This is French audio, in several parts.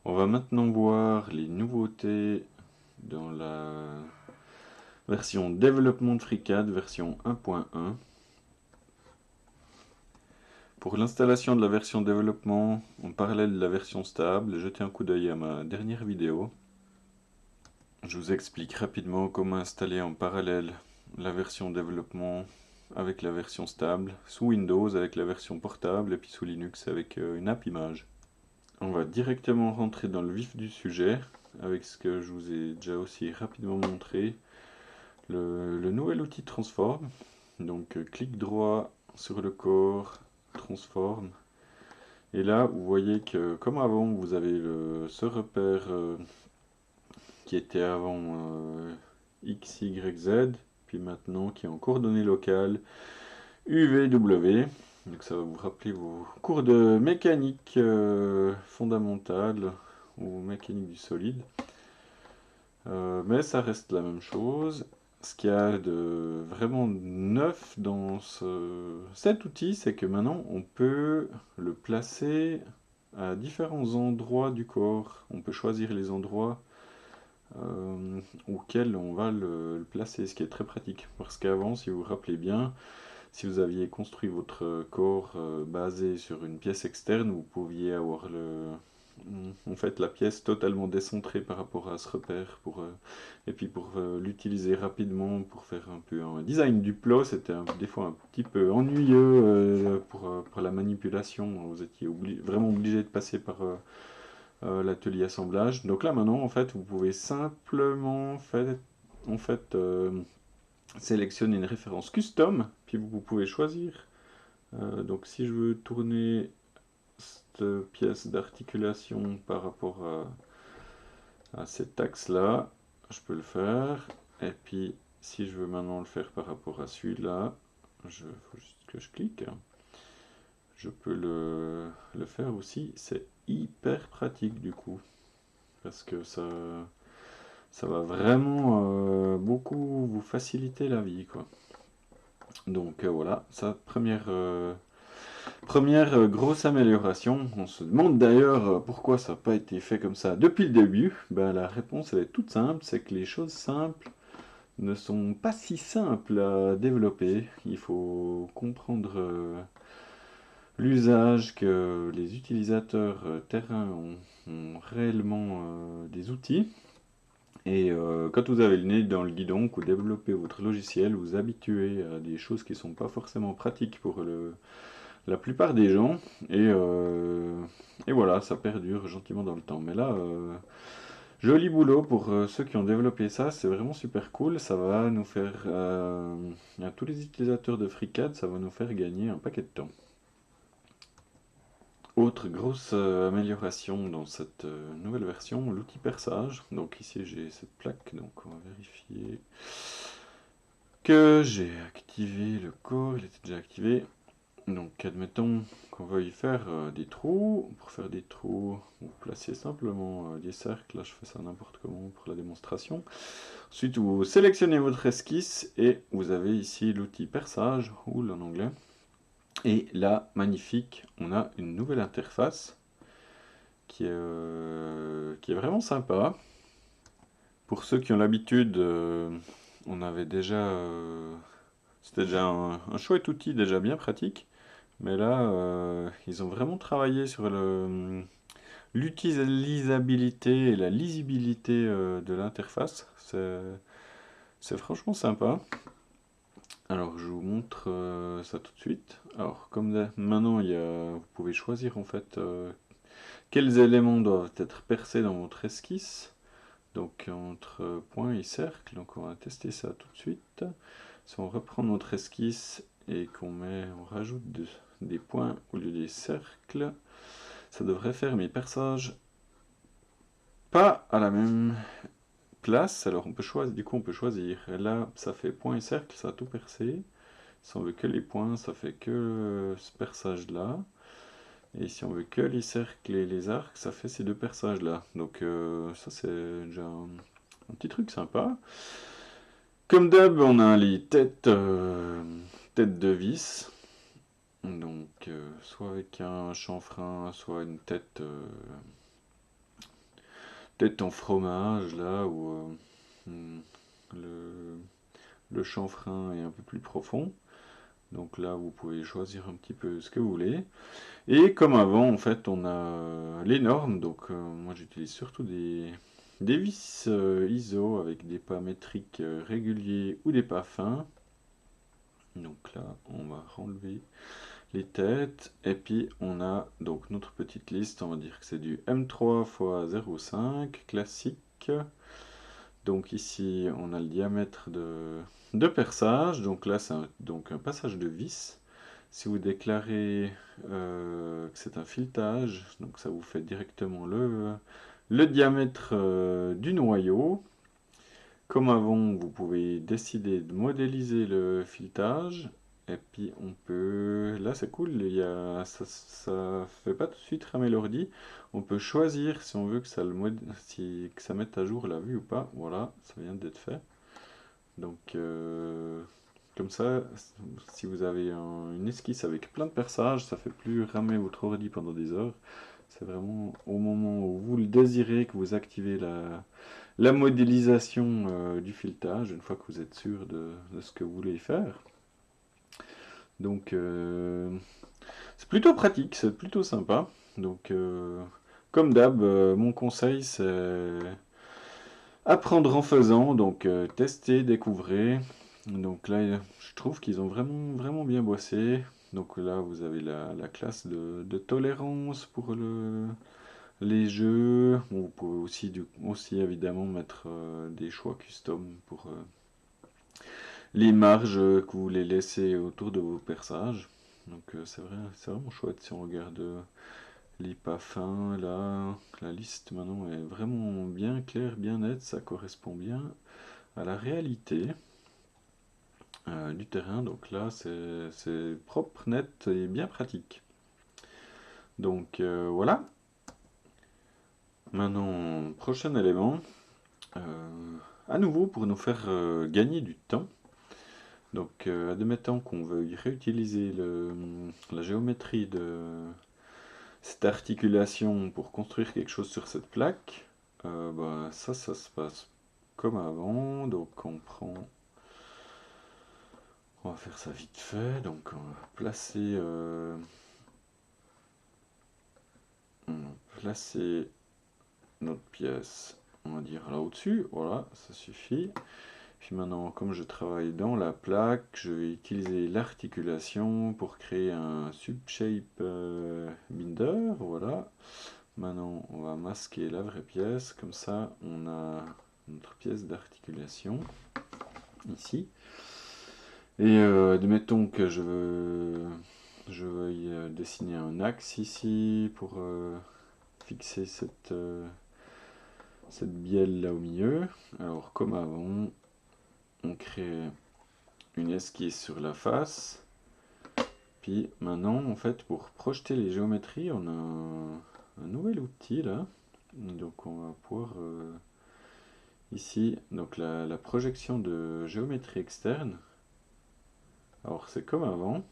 On va maintenant voir les nouveautés dans la version développement de FreeCAD, version 1.1. Pour l'installation de la version développement en parallèle de la version stable, jetez un coup d'œil à ma dernière vidéo. Je vous explique rapidement comment installer en parallèle la version développement avec la version stable, sous Windows avec la version portable et puis sous Linux avec une app image. On va directement rentrer dans le vif du sujet avec ce que je vous ai déjà aussi rapidement montré, le nouvel outil Transform. Donc clic droit sur le corps, Transform. Et là, vous voyez que comme avant, vous avez ce repère qui était avant X, Y, Z, puis maintenant qui est en coordonnées locales UVW. Donc ça va vous rappeler vos cours de mécanique fondamentale ou mécanique du solide. Mais ça reste la même chose. Ce qu'il y a de vraiment neuf dans cet outil, c'est que maintenant on peut le placer à différents endroits du corps. On peut choisir les endroits auxquels on va le placer, ce qui est très pratique. Parce qu'avant, si vous vous rappelez bien, si vous aviez construit votre corps basé sur une pièce externe, vous pouviez avoir en fait la pièce totalement décentrée par rapport à ce repère et puis pour l'utiliser rapidement pour faire un peu un design du plot, c'était des fois un petit peu ennuyeux pour la manipulation. Vous étiez vraiment obligé de passer par l'atelier assemblage. Donc là maintenant en fait vous pouvez simplement sélectionner une référence custom, puis vous pouvez choisir. Donc si je veux tourner cette pièce d'articulation par rapport à cet axe-là, je peux le faire. Et puis si je veux maintenant le faire par rapport à celui-là, il faut juste que je clique. Je peux le faire aussi. C'est hyper pratique du coup, parce que ça va vraiment beaucoup vous faciliter la vie, quoi. Donc voilà, ça première grosse amélioration. On se demande d'ailleurs pourquoi ça n'a pas été fait comme ça depuis le début. Ben, la réponse elle est toute simple, c'est que les choses simples ne sont pas si simples à développer. Il faut comprendre l'usage que les utilisateurs terrain ont réellement des outils. Et quand vous avez le nez dans le guidon, que vous développez votre logiciel, vous habituez à des choses qui ne sont pas forcément pratiques pour la plupart des gens. Et voilà, ça perdure gentiment dans le temps. Mais là, joli boulot pour ceux qui ont développé ça, c'est vraiment super cool. Ça va nous faire, à tous les utilisateurs de FreeCAD, ça va nous faire gagner un paquet de temps. Autre grosse amélioration dans cette nouvelle version, l'outil perçage. Donc ici j'ai cette plaque, donc on va vérifier que j'ai activé le corps, il était déjà activé. Donc admettons qu'on veuille faire des trous. Pour faire des trous, vous placez simplement des cercles. Là je fais ça n'importe comment pour la démonstration. Ensuite vous sélectionnez votre esquisse et vous avez ici l'outil perçage, ou en anglais. Et là, magnifique, on a une nouvelle interface qui est vraiment sympa. Pour ceux qui ont l'habitude, on avait déjà... c'était déjà un chouette outil, déjà bien pratique. Mais là, ils ont vraiment travaillé sur l'utilisabilité et la lisibilité de l'interface. C'est franchement sympa. Alors je vous montre ça tout de suite. Alors comme maintenant vous pouvez choisir en fait quels éléments doivent être percés dans votre esquisse. Donc entre point et cercle. Donc on va tester ça tout de suite. Si on reprend notre esquisse et on rajoute des points au lieu des cercles, ça devrait faire mes perçages pas à la même place. Alors on peut choisir, du coup on peut choisir. Et là ça fait point et cercle, ça a tout percé. Si on veut que les points, ça fait que ce perçage là. Et si on veut que les cercles et les arcs, ça fait ces deux perçages là. Donc ça c'est déjà un petit truc sympa. Comme d'hab, on a les têtes de vis. Donc soit avec un chanfrein, soit une tête peut-être en fromage là où le, le chanfrein est un peu plus profond. Donc là, vous pouvez choisir un petit peu ce que vous voulez. Et comme avant, en fait, on a les normes. Donc moi, j'utilise surtout des vis ISO avec des pas métriques réguliers ou des pas fins. Donc là, on va enlever les têtes. Et puis, on a donc notre petite liste. On va dire que c'est du M3 x 0,5 classique. Donc ici, on a le diamètre de perçage. Donc là, c'est un passage de vis. Si vous déclarez que c'est un filetage, donc ça vous fait directement le diamètre du noyau. Comme avant, vous pouvez décider de modéliser le filetage. Et puis on peut... Là c'est cool, ça fait pas tout de suite ramer l'ordi. On peut choisir si on veut que que ça mette à jour la vue ou pas. Voilà, ça vient d'être fait. Donc comme ça, si vous avez une esquisse avec plein de perçages, ça fait plus ramer votre ordi pendant des heures. C'est vraiment au moment où vous le désirez que vous activez la modélisation du filetage, une fois que vous êtes sûr de ce que vous voulez faire. Donc c'est plutôt pratique, c'est plutôt sympa. Donc comme d'hab, mon conseil c'est apprendre en faisant, donc tester, découvrir. Donc là, je trouve qu'ils ont vraiment bien bossé. Donc là, vous avez la classe de tolérance pour les jeux. Bon, vous pouvez aussi évidemment mettre des choix custom pour les marges que vous voulez laisser autour de vos perçages. Donc c'est vraiment chouette si on regarde les pas fins là. La liste maintenant est vraiment bien claire, bien nette, ça correspond bien à la réalité du terrain. Donc là, c'est propre, net et bien pratique. Donc voilà. Maintenant, prochain élément. À nouveau pour nous faire gagner du temps. Donc admettons qu'on veuille réutiliser la géométrie de cette articulation pour construire quelque chose sur cette plaque. Bah, ça se passe comme avant. Donc on va faire ça vite fait. Donc on va placer notre pièce, on va dire là au-dessus. Voilà, ça suffit. Puis maintenant, comme je travaille dans la plaque, je vais utiliser l'articulation pour créer un subshape binder. Voilà. Maintenant, on va masquer la vraie pièce. Comme ça, on a notre pièce d'articulation ici. Et admettons que je veuille dessiner un axe ici pour fixer cette bielle là au milieu. Alors, comme avant, on crée une esquisse sur la face. Puis maintenant, en fait, pour projeter les géométries, on a un nouvel outil là. Donc on va pouvoir ici, donc la projection de géométrie externe. Alors c'est comme avant,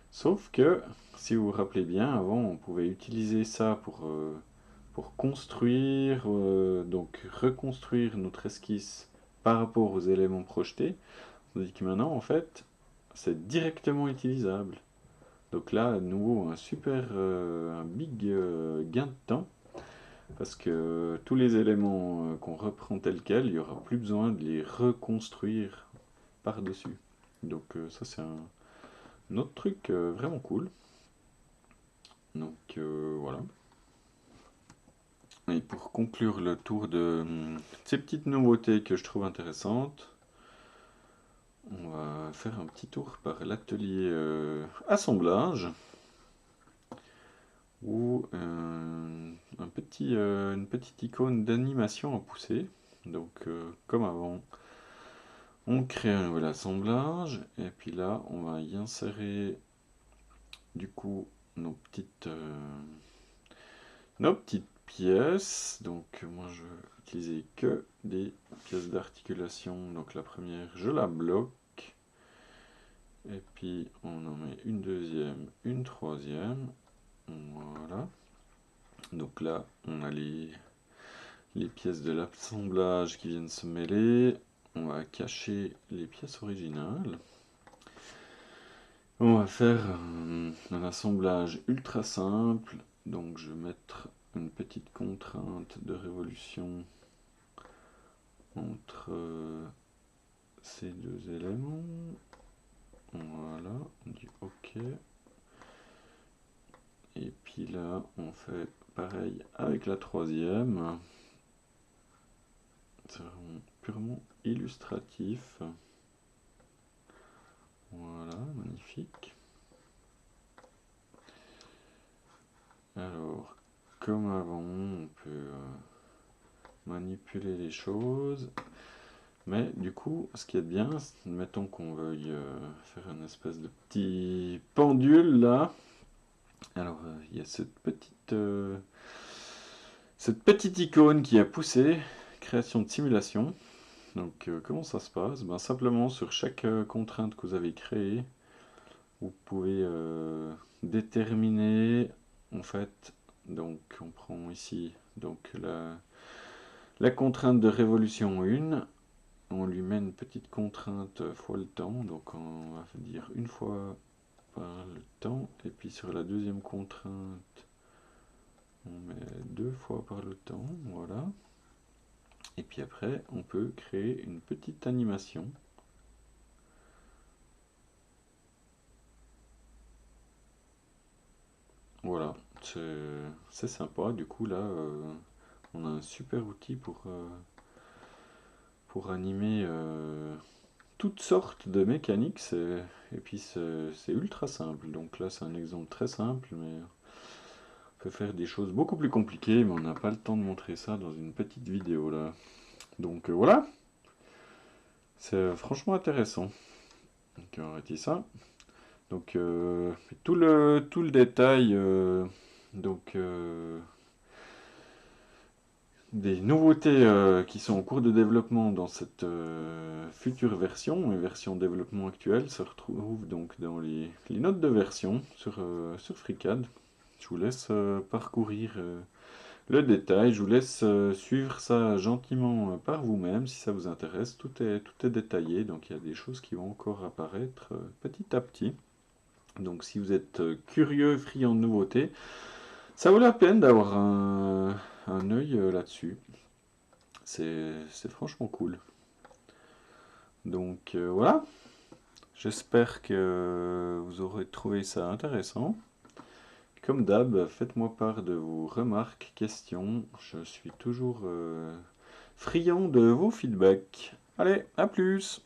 sauf que si vous vous rappelez bien, avant on pouvait utiliser ça pour construire, donc reconstruire notre esquisse par rapport aux éléments projetés. Tandis que maintenant, en fait, c'est directement utilisable. Donc là, à nouveau, un big gain de temps, parce que tous les éléments qu'on reprend tels quels, il n'y aura plus besoin de les reconstruire par-dessus. Donc ça, c'est un autre truc vraiment cool. Donc voilà. Et pour conclure le tour de ces petites nouveautés que je trouve intéressantes, on va faire un petit tour par l'atelier assemblage, où une petite icône d'animation à pousser. Donc comme avant, on crée un nouvel assemblage, et puis là on va y insérer du coup nos petites pièces. Donc moi je vais utiliser que des pièces d'articulation. Donc la première je la bloque, et puis on en met une deuxième, une troisième. Voilà. Donc là on a les pièces de l'assemblage qui viennent se mêler. On va cacher les pièces originales. On va faire un assemblage ultra simple. Donc je vais mettre une petite contrainte de révolution entre ces deux éléments. Voilà, on dit OK. Et puis là, on fait pareil avec la troisième. C'est vraiment purement illustratif. Voilà, magnifique. Alors, comme avant, on peut manipuler les choses. Mais du coup, ce qui est bien, mettons qu'on veuille faire une espèce de petit pendule là. Alors, il y a cette petite icône qui a poussé, création de simulation. Donc, comment ça se passe? Ben, simplement, sur chaque contrainte que vous avez créée, vous pouvez déterminer, en fait, donc on prend ici donc la contrainte de révolution 1, on lui met une petite contrainte fois le temps, donc on va dire une fois par le temps, et puis sur la deuxième contrainte, on met deux fois par le temps, voilà. Et puis après, on peut créer une petite animation. Voilà, c'est sympa. Du coup, là, on a un super outil pour animer toutes sortes de mécaniques. Et puis, c'est ultra simple. Donc là, c'est un exemple très simple, mais on peut faire des choses beaucoup plus compliquées, mais on n'a pas le temps de montrer ça dans une petite vidéo, là. Donc voilà, c'est franchement intéressant. Donc on va arrêter ça. Donc tout le détail donc des nouveautés qui sont en cours de développement dans cette future version, et version développement actuelle, se retrouvent donc dans les notes de version sur FreeCAD. Je vous laisse parcourir le détail, je vous laisse suivre ça gentiment par vous-même si ça vous intéresse. Tout est détaillé, donc il y a des choses qui vont encore apparaître petit à petit. Donc si vous êtes curieux, friand de nouveautés, ça vaut la peine d'avoir un œil là-dessus. C'est franchement cool. Donc voilà, j'espère que vous aurez trouvé ça intéressant. Comme d'hab, faites-moi part de vos remarques, questions. Je suis toujours friand de vos feedbacks. Allez, à plus!